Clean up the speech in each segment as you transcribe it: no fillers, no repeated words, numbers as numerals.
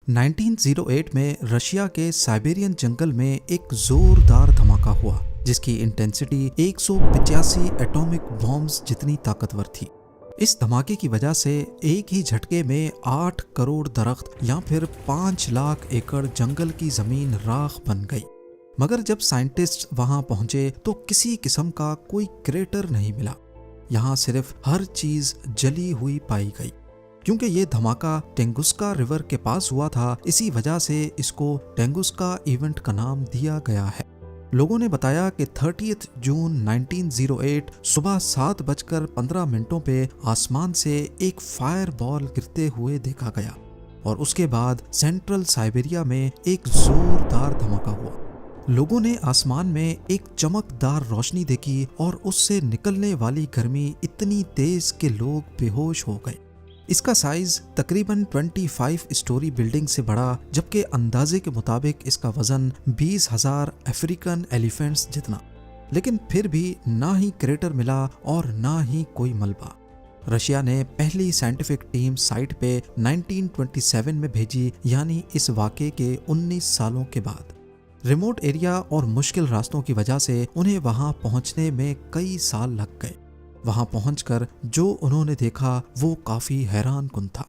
1908 में रशिया के साइबेरियन जंगल में एक जोरदार धमाका हुआ जिसकी इंटेंसिटी 185 एटॉमिक बॉम्ब्स जितनी ताकतवर थी। इस धमाके की वजह से एक ही झटके में 8 करोड़ दरख्त या फिर 5 लाख एकड़ जंगल की जमीन राख बन गई। मगर जब साइंटिस्ट वहां पहुंचे तो किसी किस्म का कोई क्रेटर नहीं मिला। यहाँ सिर्फ हर चीज जली हुई पाई गई। क्योंकि ये धमाका टेंगुस्का रिवर के पास हुआ था, इसी वजह से इसको टेंगुस्का इवेंट का नाम दिया गया है। लोगों ने बताया कि 30 जून 1908 सुबह 7:15 पे आसमान से एक फायर बॉल गिरते हुए देखा गया और उसके बाद सेंट्रल साइबेरिया में एक जोरदार धमाका हुआ। लोगों ने आसमान में एक चमकदार रोशनी देखी और उससे निकलने वाली गर्मी इतनी तेज कि लोग बेहोश हो गए। इसका साइज तकरीबन 25 स्टोरी बिल्डिंग से बढ़ा, जबकि अंदाजे के मुताबिक इसका वजन 20,000 अफ्रीकन एलिफेंट्स जितना। लेकिन फिर भी ना ही क्रेटर मिला और ना ही कोई मलबा। रशिया ने पहली साइंटिफिक टीम साइट पे 1927 में भेजी, यानी इस वाक़े के 19 सालों के बाद। रिमोट एरिया और मुश्किल रास्तों की वजह से उन्हें वहां पहुंचने में कई साल लग गए। वहां पहुंचकर जो उन्होंने देखा वो काफी हैरान कुन था।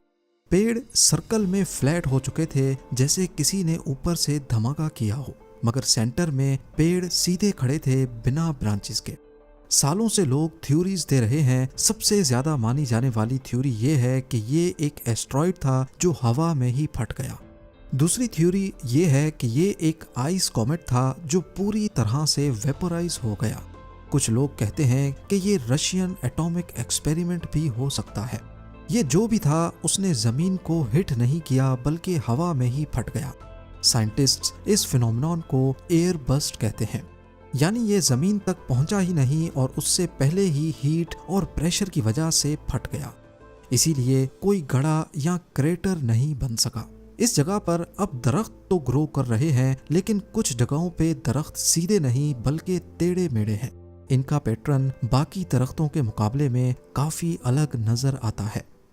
पेड़ सर्कल में फ्लैट हो चुके थे, जैसे किसी ने ऊपर से धमाका किया हो, मगर सेंटर में पेड़ सीधे खड़े थे बिना ब्रांचेस के। सालों से लोग थ्योरीज दे रहे हैं। सबसे ज्यादा मानी जाने वाली थ्योरी ये है कि ये एक एस्ट्रॉइड था जो हवा में ही फट गया। दूसरी थ्योरी ये है कि ये एक आइस कॉमेट था जो पूरी तरह से वेपोराइज हो गया। कुछ लोग कहते हैं कि ये रशियन एटॉमिक एक्सपेरिमेंट भी हो सकता है। ये जो भी था उसने जमीन को हिट नहीं किया बल्कि हवा में ही फट गया। साइंटिस्ट्स इस फिनोमेनन को एयर बस्ट कहते हैं, यानी ये जमीन तक पहुंचा ही नहीं और उससे पहले ही हीट और प्रेशर की वजह से फट गया। इसीलिए कोई गड़ा या क्रेटर नहीं बन सका। इस जगह पर अब दरख्त तो ग्रो कर रहे हैं, लेकिन कुछ जगहों पे दरख्त सीधे नहीं बल्कि टेढ़े मेढ़े हैं। इनका पैटर्न बाकी दरख्तों के मुकाबले में काफी अलग नजर आता है।